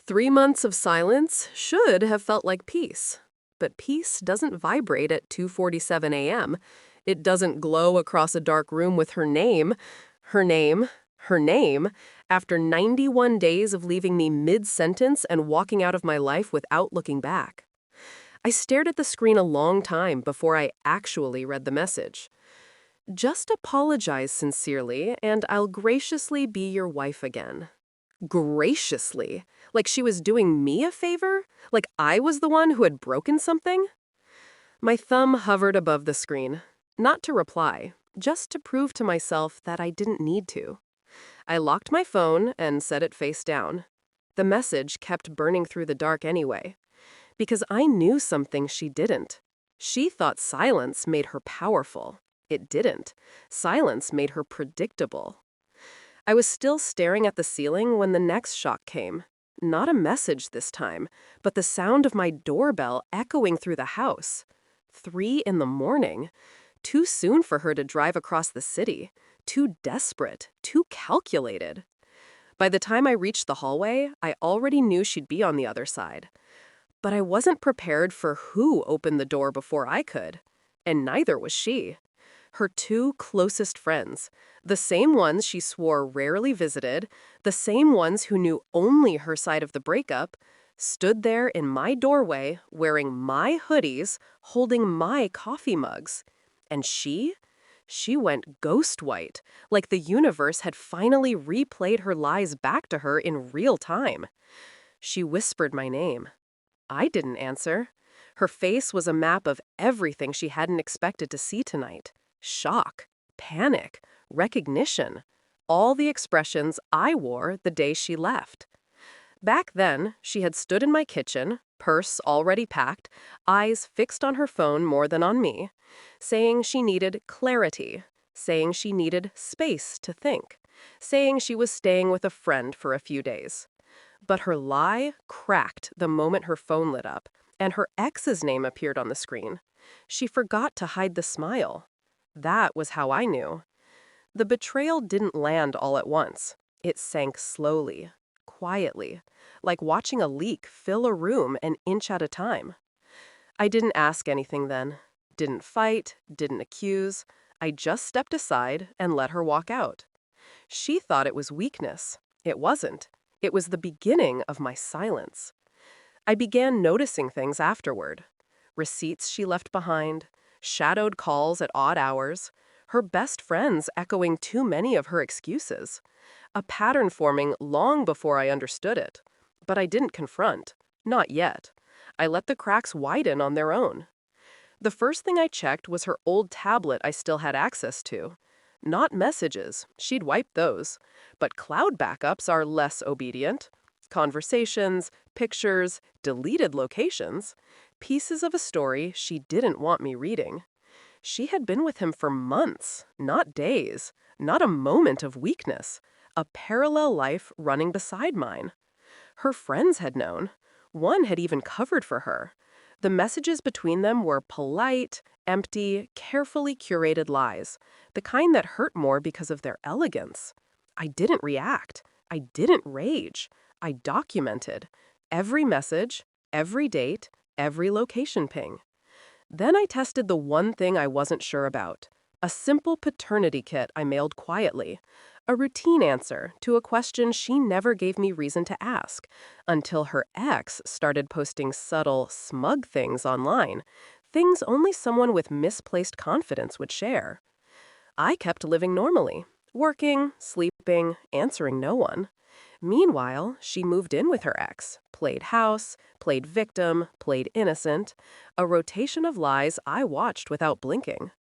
3 months of silence should have felt like peace. But peace doesn't vibrate at 2:47 a.m. It doesn't glow across a dark room with her name, her name, after 91 days of leaving me mid-sentence and walking out of my life without looking back. I stared at the screen a long time before I actually read the message. Just apologize sincerely, and I'll graciously be your wife again. Graciously? Like she was doing me a favor? Like I was the one who had broken something? My thumb hovered above the screen. Not to reply, just to prove to myself that I didn't need to. I locked my phone and set it face down. The message kept burning through the dark anyway. Because I knew something she didn't. She thought silence made her powerful. It didn't. Silence made her predictable. I was still staring at the ceiling when the next shock came. Not a message this time, but the sound of my doorbell echoing through the house. 3 in the morning. Too soon for her to drive across the city. Too desperate. Too calculated. By the time I reached the hallway, I already knew she'd be on the other side. But I wasn't prepared for who opened the door before I could. And neither was she. Her 2 closest friends, the same ones she swore rarely visited, the same ones who knew only her side of the breakup, stood there in my doorway wearing my hoodies, holding my coffee mugs. And she went ghost white, like the universe had finally replayed her lies back to her in real time. She whispered my name. I didn't answer. Her face was a map of everything she hadn't expected to see tonight. Shock, panic, recognition. All the expressions I wore the day she left. Back then, she had stood in my kitchen, purse already packed, eyes fixed on her phone more than on me, saying she needed clarity, saying she needed space to think, saying she was staying with a friend for a few days. But her lie cracked the moment her phone lit up, and her ex's name appeared on the screen. She forgot to hide the smile. That was how I knew. The betrayal didn't land all at once. It sank slowly, quietly, like watching a leak fill a room an inch at a time. I didn't ask anything then. Didn't fight, didn't accuse. I just stepped aside and let her walk out. She thought it was weakness. It wasn't. It was the beginning of my silence. I began noticing things afterward. Receipts she left behind, shadowed calls at odd hours, her best friends echoing too many of her excuses. A pattern forming long before I understood it. But I didn't confront. Not yet. I let the cracks widen on their own. The first thing I checked was her old tablet I still had access to. Not messages, she'd wiped those. But cloud backups are less obedient. Conversations, pictures, deleted locations. Pieces of a story she didn't want me reading. She had been with him for months, not days, not a moment of weakness. A parallel life running beside mine. Her friends had known. One had even covered for her. The messages between them were polite, empty, carefully curated lies, the kind that hurt more because of their elegance. I didn't react. I didn't rage. I documented every message, every date, every location ping. Then I tested the one thing I wasn't sure about. A simple paternity kit I mailed quietly. A routine answer to a question she never gave me reason to ask, until her ex started posting subtle, smug things online. Things only someone with misplaced confidence would share. I kept living normally, working, sleeping, answering no one. Meanwhile, she moved in with her ex, played house, played victim, played innocent, a rotation of lies I watched without blinking.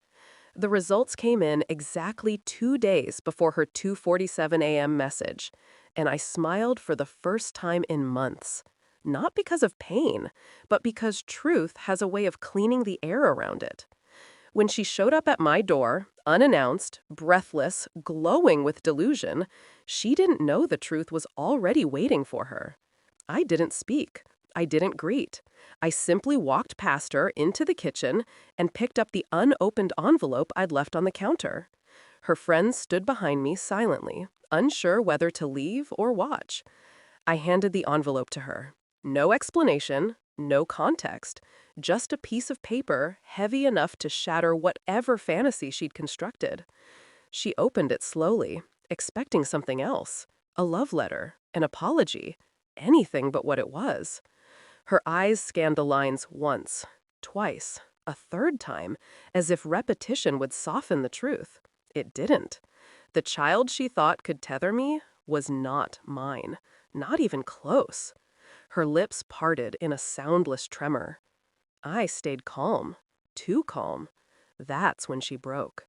The results came in exactly 2 days before her 2:47 a.m. message, and I smiled for the first time in months. Not because of pain, but because truth has a way of cleaning the air around it. When she showed up at my door, unannounced, breathless, glowing with delusion, she didn't know the truth was already waiting for her. I didn't speak. I didn't greet. I simply walked past her into the kitchen and picked up the unopened envelope I'd left on the counter. Her friends stood behind me silently, unsure whether to leave or watch. I handed the envelope to her. No explanation, no context, just a piece of paper heavy enough to shatter whatever fantasy she'd constructed. She opened it slowly, expecting something else. A love letter, an apology, anything but what it was. Her eyes scanned the lines once, twice, a third time, as if repetition would soften the truth. It didn't. The child she thought could tether me was not mine, not even close. Her lips parted in a soundless tremor. I stayed calm, too calm. That's when she broke.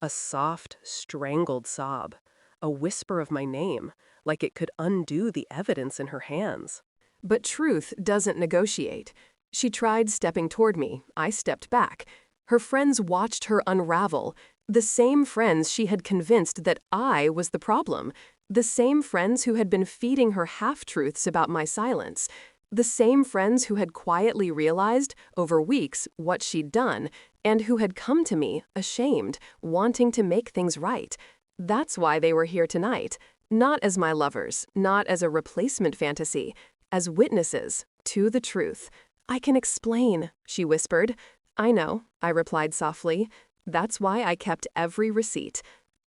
A soft, strangled sob, a whisper of my name, like it could undo the evidence in her hands. But truth doesn't negotiate. She tried stepping toward me. I stepped back. Her friends watched her unravel. The same friends she had convinced that I was the problem. The same friends who had been feeding her half-truths about my silence. The same friends who had quietly realized, over weeks, what she'd done, and who had come to me, ashamed, wanting to make things right. That's why they were here tonight. Not as my lovers, not as a replacement fantasy, as witnesses to the truth. "I can explain," she whispered. "I know," I replied softly. "That's why I kept every receipt."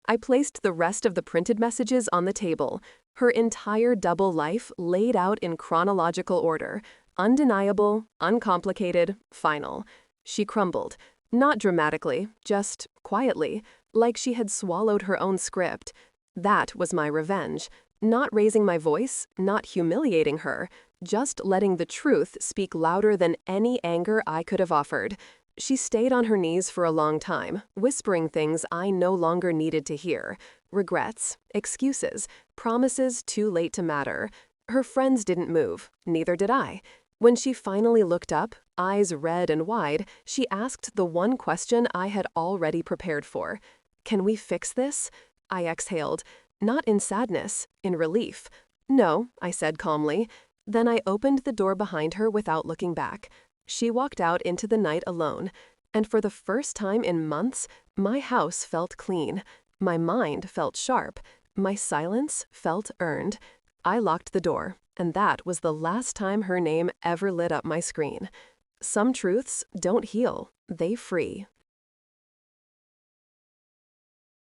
I placed the rest of the printed messages on the table, her entire double life laid out in chronological order, undeniable, uncomplicated, final. She crumbled, not dramatically, just quietly, like she had swallowed her own script. That was my revenge. Not raising my voice, not humiliating her, just letting the truth speak louder than any anger I could have offered. She stayed on her knees for a long time, whispering things I no longer needed to hear. Regrets, excuses, promises too late to matter. Her friends didn't move, neither did I. When she finally looked up, eyes red and wide, she asked the one question I had already prepared for. "Can we fix this?" I exhaled, not in sadness, in relief. "No," I said calmly. Then I opened the door behind her without looking back. She walked out into the night alone, and for the first time in months, my house felt clean. My mind felt sharp. My silence felt earned. I locked the door, and that was the last time her name ever lit up my screen. Some truths don't heal, they free.